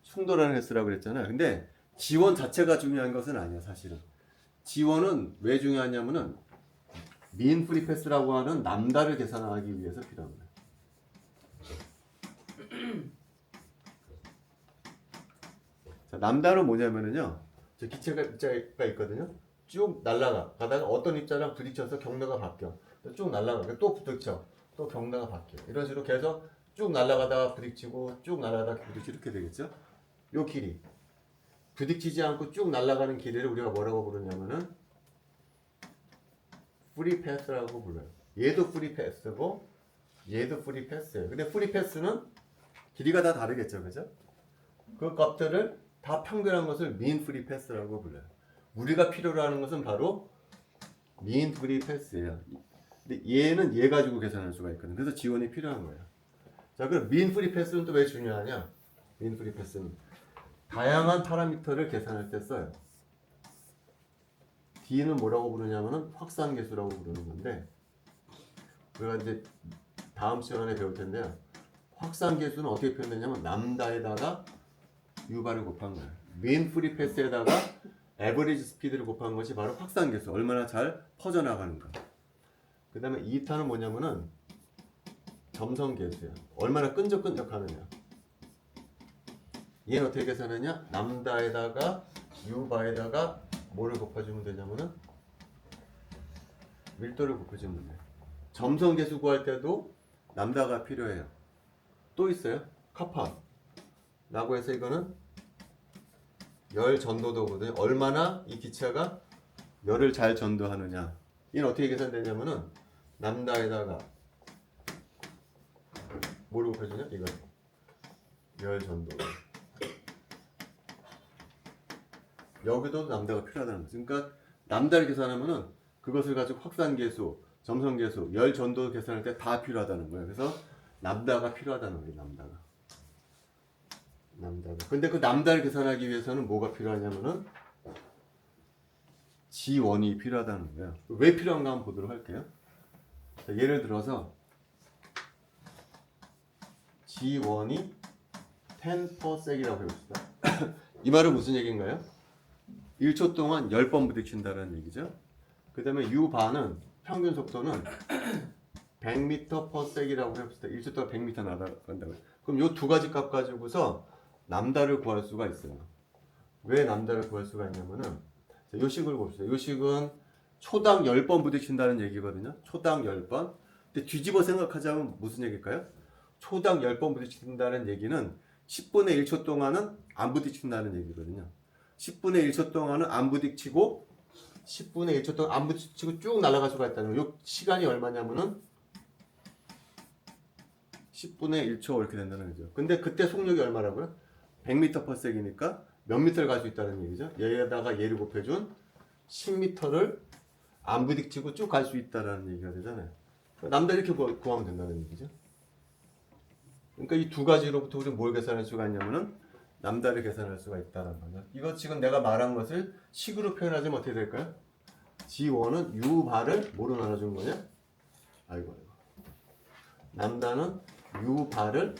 충돌하는 횟수라고 그랬잖아요. 근데 G1 자체가 중요한 것은 아니야, 사실은. G1은 왜 중요하냐면은 민 프리 패스라고 하는 남다를 계산하기 위해서 필요한 거예요. 자, 남다는 뭐냐면은요. 저 기체가 입자가 있거든요. 쭉 가다가 어떤 입자랑 부딪혀서 경로가 바뀌어. 쭉 날아가. 또 부딪혀. 또 경로가 바뀌어. 이런 식으로 계속 쭉 날아가다가 부딪히고 쭉 날아가다가 부딪히고 이렇게 되겠죠. 요 길이. 부딪히지 않고 쭉 날아가는 길이를 우리가 뭐라고 부르냐면은 프리 패스라고 불러요. 얘도 프리 패스고 얘도 프리 패스예요. 근데 프리 패스는 길이가 다 다르겠죠, 그죠? 그 값들을 다 평균한 것을 민 프리 패스라고 불러요. 우리가 필요로 하는 것은 바로 민 프리 패스예요. 근데 얘는 얘 가지고 계산할 수가 있거든요. 그래서 지원이 필요한 거예요. 자, 그럼 민 프리 패스는 또 왜 중요하냐? 민 프리 패스는 다양한 파라미터를 계산할 때 써요. D는 뭐라고 부르냐면은 확산계수라고 부르는 건데, 우리가 이제 다음 시간에 배울 텐데요. 확산계수는 어떻게 표현되냐면 람다에다가 U바를 곱한 거예요. 민 프리 패스에다가 에버리지 스피드를 곱한 것이 바로 확산계수. 얼마나 잘 퍼져나가는가. 그 다음에 이타는 뭐냐면은 점성계수예요. 얼마나 끈적끈적하느냐. 얘는 어떻게 계산하냐? 람다에다가 U바에다가 뭐를 곱해주면 되냐면은 밀도를 곱해주면 돼요. 점성계수 구할 때도 람다가 필요해요. 또 있어요. 카파 라고 해서 이거는 열 전도도거든요. 얼마나 이 기체가 열을 잘 전도하느냐. 이는 어떻게 계산되냐면은 람다에다가 뭐를 곱해주냐? 이거 열 전도. 여기도 람다가 필요하다는 거죠. 그러니까 람다를 계산하면은 그것을 가지고 확산계수, 점성계수, 열 전도 계산할 때 다 필요하다는 거예요. 그래서 람다가 필요하다는 거예요. 람다가. 근데 그 람다를 계산하기 위해서는 뭐가 필요하냐면은 G1이 필요하다는 거예요. 왜 필요한가 한번 보도록 할게요. 자, 예를 들어서 G1이 10%이라고 해봅시다. 이 말은 무슨 얘기인가요? 1초 동안 10번 부딪힌다는 얘기죠. 그 다음에 U바는 평균 속도는 100m/s이라고 해봅시다. 1초 동안 100m 날아간다고요. 그럼 이 두 가지 값 가지고서 람다를 구할 수가 있어요. 왜 람다를 구할 수가 있냐면은 이 식을 봅시다. 이 식은 초당 10번 부딪힌다는 얘기거든요. 초당 10번. 근데 뒤집어 생각하자면 무슨 얘기일까요? 초당 10번 부딪힌다는 얘기는 10분의 1초 동안은 안 부딪힌다는 얘기거든요. 10분의 1초 동안은 안 부딪히고 10분의 1초 동안 안 부딪히고 쭉 날아갈 수가 있다는 거예요. 이 시간이 얼마냐면은 10분의 1초 이렇게 된다는 거죠. 근데 그때 속력이 얼마라고요? 100m/s이니까 몇 미터를 갈 수 있다는 얘기죠. 얘에다가 얘를 곱해준 10m를 안 부딪히고 쭉 갈 수 있다는 얘기가 되잖아요. 남들 이렇게 구하면 된다는 얘기죠. 그러니까 이 두 가지로부터 우리 뭘 계산할 수가 있냐면은 람다를 계산할 수가 있다는 거죠. 이거 지금 내가 말한 것을 식으로 표현하자면 어떻게 될까요? G1은 U바를 뭐로 나눠준 거냐? 아이고. 람다는 U바를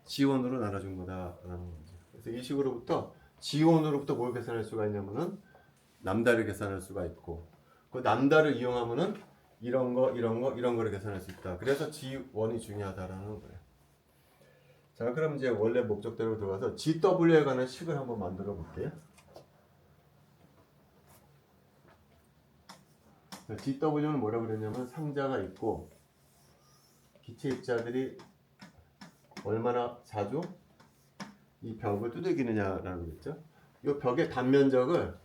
G1으로 나눠준 거다라는 거죠. 그래서 이 식으로부터 G1으로부터 뭘 계산할 수가 있냐면은 람다를 계산할 수가 있고 그 람다를 이용하면은 이런 거를 계산할 수 있다. 그래서 G1이 중요하다라는 거예요. 자, 그럼 이제 원래 목적대로 들어가서 GW에 관한 식을 한번 만들어 볼게요. GW는 뭐라고 그랬냐면 상자가 있고 기체 입자들이 얼마나 자주 이 벽을 두들기느냐라고 그랬죠. 이 벽의 단면적을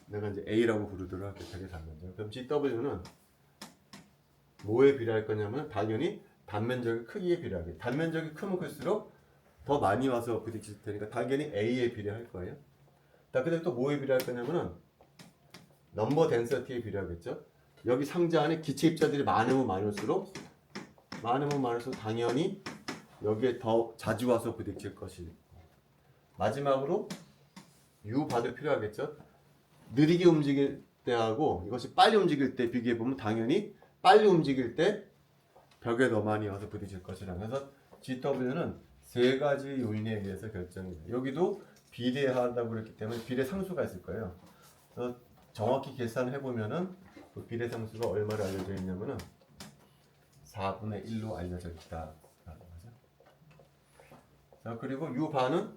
내가 이제 A라고 부르도록 할게요. 벽의 단면적. 그럼 GW는 뭐에 비례할 거냐면 당연히 단면적의 크기에 비례하게. 단면적이 크면 클수록 더 많이 와서 부딪힐 테니까 당연히 A에 비례할 거예요. 자, 근데 또 뭐에 비례할 거냐면은 넘버 덴서티에 비례하겠죠. 여기 상자 안에 기체 입자들이 많으면 많을수록 당연히 여기에 더 자주 와서 부딪힐 것이. 마지막으로 U 바도 필요하겠죠. 느리게 움직일 때하고 이것이 빨리 움직일 때 비교해 보면 당연히 빨리 움직일 때 벽에 더 많이 와서 부딪힐 것이라. 그래서 GW는 세 가지 요인에 의해서 결정돼요. 여기도 비례하다고 그랬기 때문에 비례 상수가 있을 거예요. 그래서 정확히 계산해 보면은 그 비례 상수가 얼마로 알려져 있냐면은 4분의 1로 알려져 있다라는 거죠. 자, 그리고 U 바는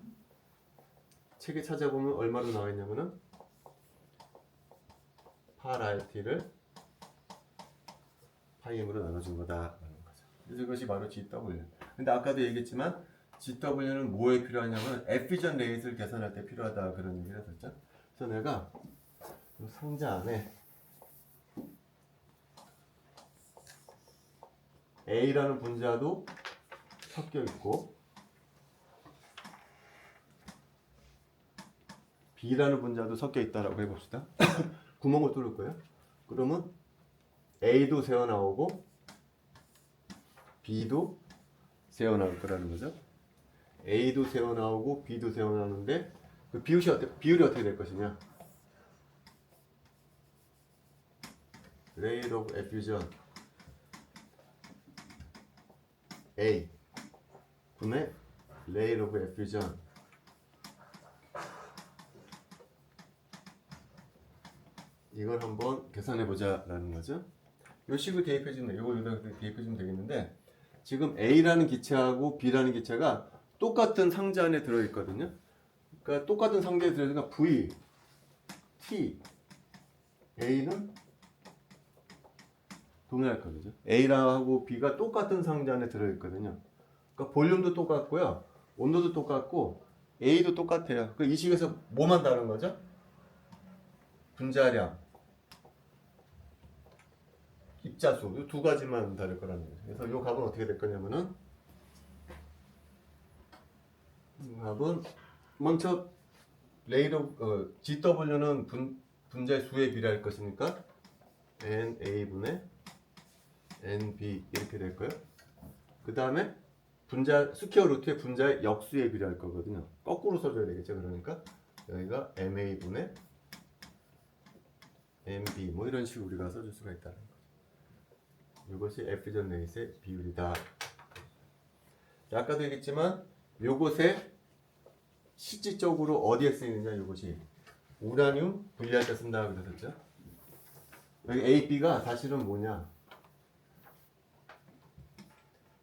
책에 찾아보면 얼마로 나와 있냐면은 8RT를 파이엠으로 나눠준 거다라는 거죠. 그래서 이것이 바로 GW. 근데 아까도 얘기했지만 GW는 뭐에 필요하냐면 에피전 레이트를 계산할 때 필요하다 그런 얘기를 했었죠. 그래서 내가 이 상자 안에 A라는 분자도 섞여 있고 B라는 분자도 섞여 있다라고 해봅시다. 구멍을 뚫을 거예요. 그러면 A도 새어나오고 B도 새어나올 거라는 거죠. A도 새어나오고 B도 새어나오는데 그 비율이 어떻게 될 것이냐? Rate of effusion A 분의 Rate of effusion 이걸 한번 계산해 보자라는 거죠. 이 식을 대입해 주면 이거 여기다 대입해 주면 되겠는데 지금 A라는 기체하고 B라는 기체가 똑같은 상자 안에 들어 있거든요. 그러니까 똑같은 상자에 들어 있으니까 V, T, A는 동일할 거죠. A하고 B가 똑같은 상자 안에 들어 있거든요. 그러니까 볼륨도 똑같고요. 온도도 똑같고 A도 똑같아요. 그러니까 이 식에서 뭐만 다른 거죠? 분자량, 입자수 이 두 가지만 다를 거라는 거죠. 그래서 이 값은 어떻게 될 거냐면은 이 값은 먼저 GW는 분자의 수에 비례할 것이니까 NA분의 NB 이렇게 될 거예요. 그 다음에 분자 스퀘어 루트의 분자의 역수에 비례할 거거든요. 거꾸로 써줘야 되겠죠. 그러니까 여기가 MA분의 MB 뭐 이런 식으로 우리가 써줄 수가 있다는 거죠. 이것이 에피전 레이스의 비율이다. 아까도 얘기했지만 이것에 실질적으로 어디에 쓰이느냐 이것이 우라늄 분리할 때 쓴다고 그랬었죠. 여기 A, B가 사실은 뭐냐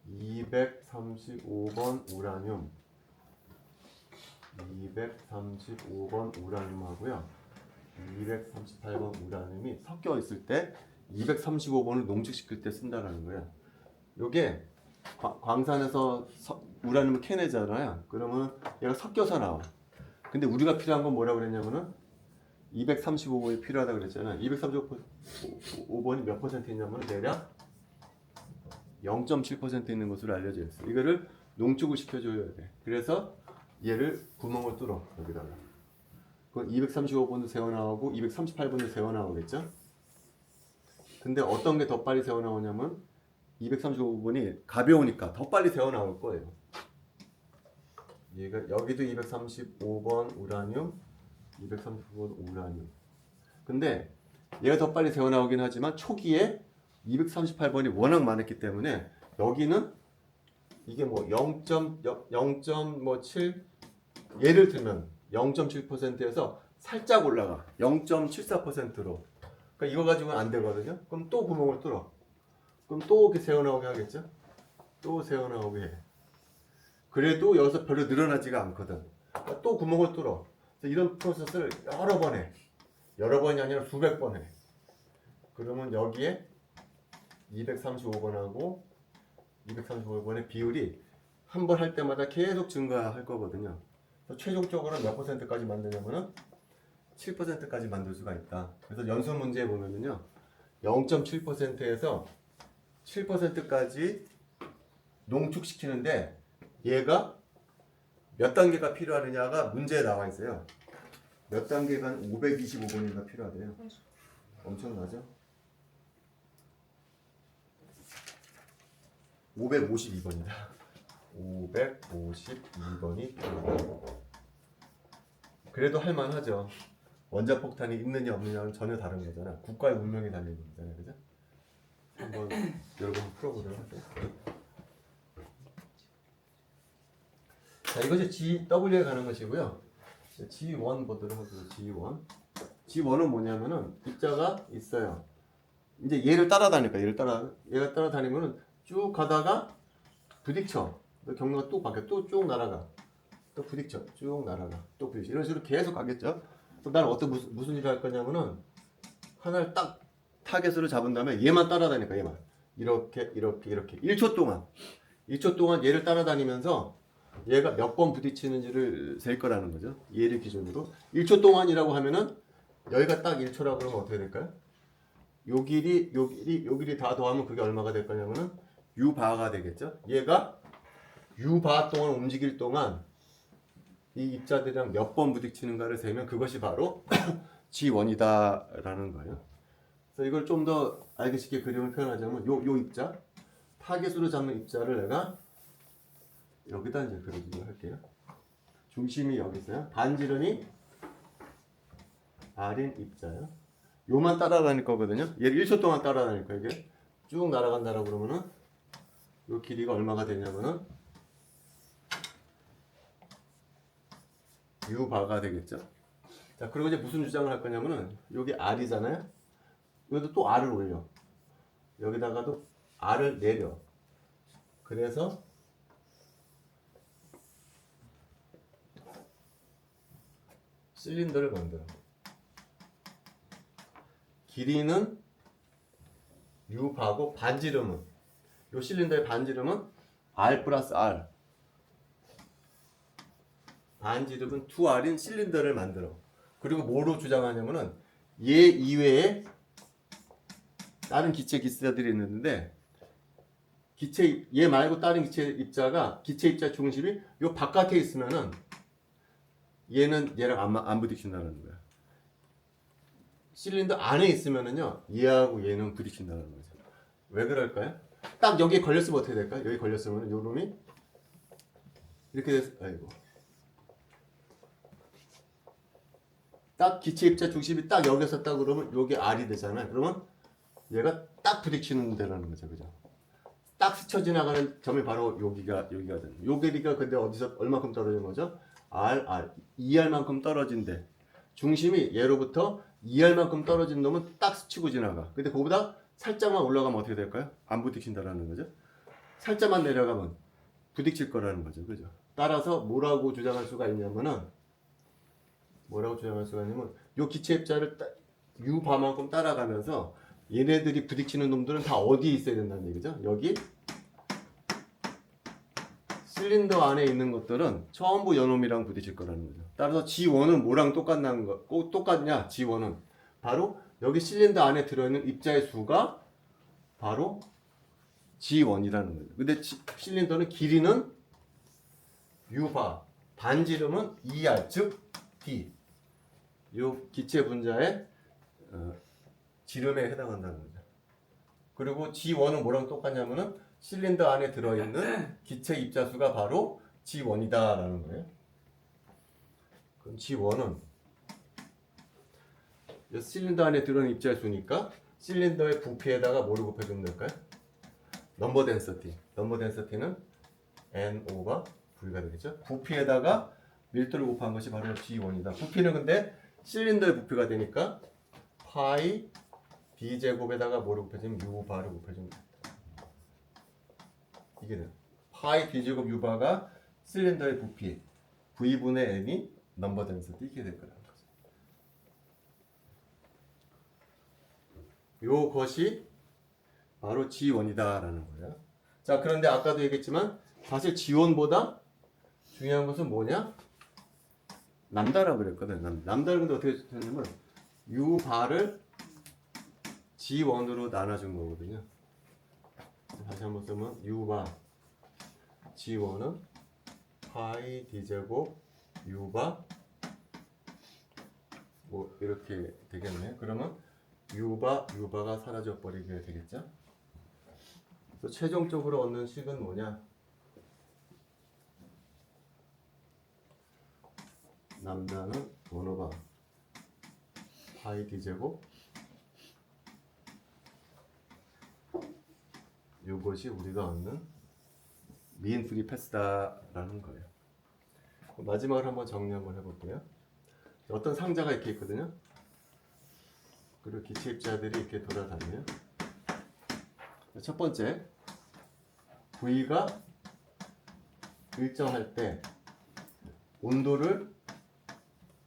235번 우라늄 235번 우라늄하고요 238번 우라늄이 섞여 있을 때 235번을 농축시킬 때 쓴다라는 거예요. 요게 광산에서 우라늄을 캐내잖아요. 그러면 얘가 섞여서 나와. 근데 우리가 필요한 건 뭐라고 그랬냐면은 235번이 필요하다고 그랬잖아요. 235번이 몇 퍼센트 있냐면 대략 0.7% 있는 것으로 알려져 있어요. 이거를 농축을 시켜줘야 돼. 그래서 얘를 구멍을 뚫어 여기다가. 그 235번도 새어나오고 238번도 새어나오겠죠? 근데 어떤 게 더 빨리 새어나오냐면 235번이 가벼우니까 더 빨리 새어나올 거예요. 얘가 여기도 235번 우라늄, 235번 우라늄. 근데 얘가 더 빨리 새어나오긴 하지만 초기에 238번이 워낙 많았기 때문에 여기는 이게 뭐 0.7 예를 들면 0.7%에서 살짝 올라가 0.74%로 그러니까 이거 가지고는 안 되거든요. 그럼 또 구멍을 뚫어. 그럼 또 이렇게 새어나오게 하겠죠. 또 새어나오게 해. 그래도 여기서 별로 늘어나지가 않거든. 그러니까 또 구멍을 뚫어. 그래서 이런 프로세스를 여러 번 해. 여러 번이 아니라 수백 번 해. 그러면 여기에 235번하고 235번의 비율이 한 번 할 때마다 계속 증가할 거거든요. 그래서 최종적으로 몇 %까지 만드냐면은 7%까지 만들 수가 있다. 그래서 연수 문제에 보면은요, 0.7%에서 7%까지 농축시키는데 얘가 몇 단계가 필요하느냐가 문제에 나와 있어요. 몇 단계가 525번인가 필요하대요. 엄청나죠? 552번이다. 552번이 필요하다. 그래도 할만하죠. 원자폭탄이 있느냐 없느냐는 전혀 다른 거잖아. 국가의 운명이 달린 거잖아요. 그죠? 한번 여러분 풀어보도록 할게요. 자, 이것이 GW에 가는 것이고요. G1 보도록 하겠습니다. G1. G1은 뭐냐면은 입자가 있어요. 이제 얘를 따라다니까 얘가 따라다니면은 쭉 가다가 부딪혀. 경로가 또 바뀌어. 또 쭉 날아가. 또 부딪혀. 쭉 날아가. 또 부딪혀. 이런 식으로 계속 가겠죠. 그럼 나는 무슨 일을 할 거냐면은 하나를 딱 타겟으로 잡은 다음에 얘만 따라다니까. 얘만. 이렇게 1초 동안 얘를 따라다니면서 얘가 몇 번 부딪히는지를 셀 거라는 거죠. 얘를 기준으로 1초 동안이라고 하면은 여기가 딱 1초라고 그러면 어떻게 될까요? 요 길이 다 더하면 그게 얼마가 될 거냐면은 U바가 되겠죠. 얘가 U바 동안 움직일 동안 이 입자들이랑 몇 번 부딪히는가를 세면 그것이 바로 G1이다라는 거예요. 그래서 이걸 좀 더 알기 쉽게 그림을 표현하자면 요 입자, 타겟으로 잡는 입자를 내가 여기다 이제 그려주도록 할게요. 중심이 여기 있어요. 반지름이 R인 입자요. 요만 따라다닐 거거든요. 얘를 1초 동안 따라다닐 거예요. 이게 쭉 날아간다라고 그러면은 요 길이가 얼마가 되냐면은 U바가 되겠죠. 자, 그리고 이제 무슨 주장을 할 거냐면은 여기 R이잖아요. 여기도 또 R을 올려. 여기다가도 R을 내려. 그래서 실린더를 만들어. 길이는 U바고 반지름은 요 실린더의 반지름은 R 플러스 R. 반지름은 2R인 실린더를 만들어. 그리고 뭐로 주장하냐면은 얘 이외에 다른 기체 입자들이 있는데 얘 말고 다른 기체 입자 중심이 요 바깥에 있으면은 얘는 얘랑 안 부딪힌다는 거야. 실린더 안에 있으면은요 얘하고 얘는 부딪힌다는 거죠. 왜 그럴까요? 딱 여기에 걸렸으면 어떻게 될까요? 여기 걸렸으면 요 놈이 이렇게 아이고. 딱 기체 입자 중심이 딱 여기 섰다 그러면 요게 R이 되잖아요. 그러면 얘가 딱 부딪히는 데라는 거죠. 그죠? 딱 스쳐 지나가는 점이 바로 여기가 되는. 요 길이가 근데 어디서 얼마큼 떨어진 거죠? R, 2R만큼 떨어진대. 중심이 얘로부터 2R만큼 떨어진 놈은 딱 스치고 지나가. 근데 그거보다 살짝만 올라가면 어떻게 될까요? 안 부딪힌다라는 거죠. 살짝만 내려가면 부딪힐 거라는 거죠. 그죠? 따라서 뭐라고 주장할 수가 있냐면 요 기체 입자를 U바만큼 따라가면서 얘네들이 부딪히는 놈들은 다 어디에 있어야 된다는 얘기죠. 여기 실린더 안에 있는 것들은 전부 요놈이랑 부딪힐 거라는 거죠. 따라서 G1은 뭐랑 똑같냐? G1은 바로 여기 실린더 안에 들어있는 입자의 수가 바로 G1이라는 거죠. 근데 실린더는 길이는 U바, 반지름은 2R, 즉 D. 요 기체 분자의 지름에 해당한다는 거죠. 그리고 G1은 뭐랑 똑같냐면은 실린더 안에 들어있는 기체 입자수가 바로 G1이다라는 거예요. 그럼 G1은 실린더 안에 들어있는 입자수니까 실린더의 부피에다가 뭐를 곱해주면 될까요? 넘버 덴서티. 넘버 덴서티는 NO가 V가 되겠죠. 부피에다가 밀도를 곱한 것이 바로 G1이다. 부피는 근데 실린더의 부피가 되니까 파이 D제곱에다가 뭐를 곱해주면 U바를 곱해주면 됩니다. 이게 돼요. 파이 D제곱 U바가 실린더의 부피 V분의 N이 넘버 덴서티 이게 될 거라는 거죠. 요것이 바로 G1이다라는 거예요. 자, 그런데 아까도 얘기했지만 사실 G1보다 중요한 것은 뭐냐? 람다라고 그랬거든. 람다를 근데 어떻게 했냐면 U바를 G1으로 나눠준 거거든요. 다시 한번 쓰면 U바 G1은 파이 D제곱 U바 뭐 이렇게 되겠네. 그러면 유바가 사라져 버리게 되겠죠. 그래서 최종적으로 얻는 식은 뭐냐? 람다는 원오바 파이 D제곱 요것이 우리가 얻는 미인 프리 패스다라는 거예요. 마지막으로 한번 정리 한번 해볼게요. 어떤 상자가 이렇게 있거든요. 그리고 기체입자들이 이렇게 돌아다녀요. 첫 번째, V가 일정할 때 온도를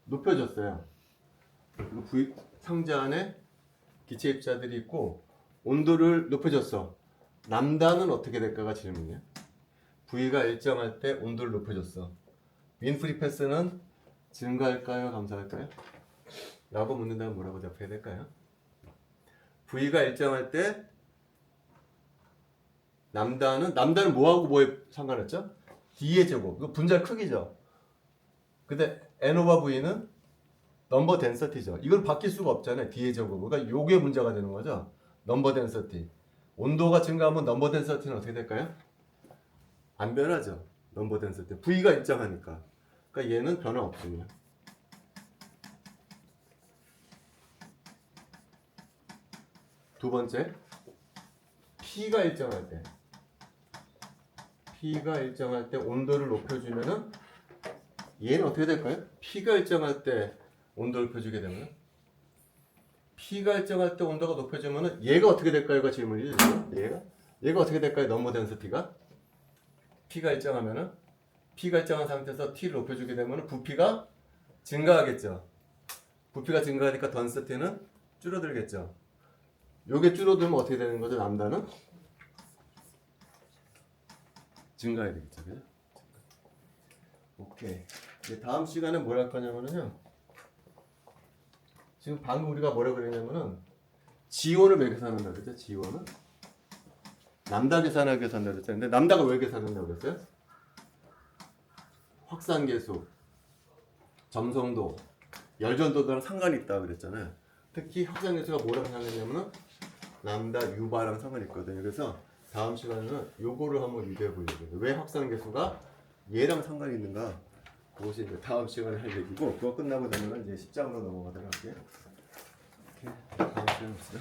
높여줬어요. 그리고 V 상자 안에 기체입자들이 있고 온도를 높여줬어. 람다는 어떻게 될까가 질문이에요. V가 일정할 때 온도를 높여줬어. 윈프리 패스는 증가할까요? 감소할까요? 라고 묻는다면 뭐라고 답해야 될까요? V가 일정할 때 람다는 뭐하고 뭐에 상관했죠? D의 제곱. 이거 분자 크기죠. 근데 N 오버 V는 넘버 덴서티죠. 이건 바뀔 수가 없잖아요. D의 제곱. 그러니까 요게 문제가 되는 거죠. 넘버 덴서티. 온도가 증가하면 넘버 덴서티는 어떻게 될까요? 안 변하죠. 넘버 덴서티. V가 일정하니까. 그러니까 얘는 변화 없습니다. 두 번째, P가 일정할 때 온도를 높여주면은 얘는 어떻게 될까요? P가 일정할 때 온도를 높여주게 되면 P가 일정할 때 온도가 높여지면은 얘가 어떻게 될까요가 질문이죠. 얘가 어떻게 될까요? 넘버 덴서티가 P가 일정하면은 P가 일정한 상태에서 T를 높여주게 되면은 부피가 증가하겠죠. 부피가 증가하니까 덴서티는 줄어들겠죠. 요게 줄어들면 어떻게 되는 거죠? 람다는 증가해야 되겠죠. 그죠? 오케이. 이제 다음 시간에 뭘 할 거냐면요. 지금 방금 우리가 뭐라고 그랬냐면은 G1을 왜 계산한다고 그랬죠? G1은 람다 계산하기 위해서 한다고 그랬죠. 근데 람다가 왜 계산한다고 그랬어요? 확산계수, 점성도, 열전도랑 상관이 있다고 그랬잖아요. 특히 확산계수가 뭐랑 상관있냐면은 람다 유바랑 상관이 있거든요. 그래서 다음 시간에는 요거를 한번 유도해 보려고요. 왜 확산계수가 얘랑 상관이 있는가? 그것이 이제 다음 시간에 할 얘기고, 그거 끝나고 나면 이제 10장으로 넘어가도록 할게요. 오케이. 다음 시간에 봅시다.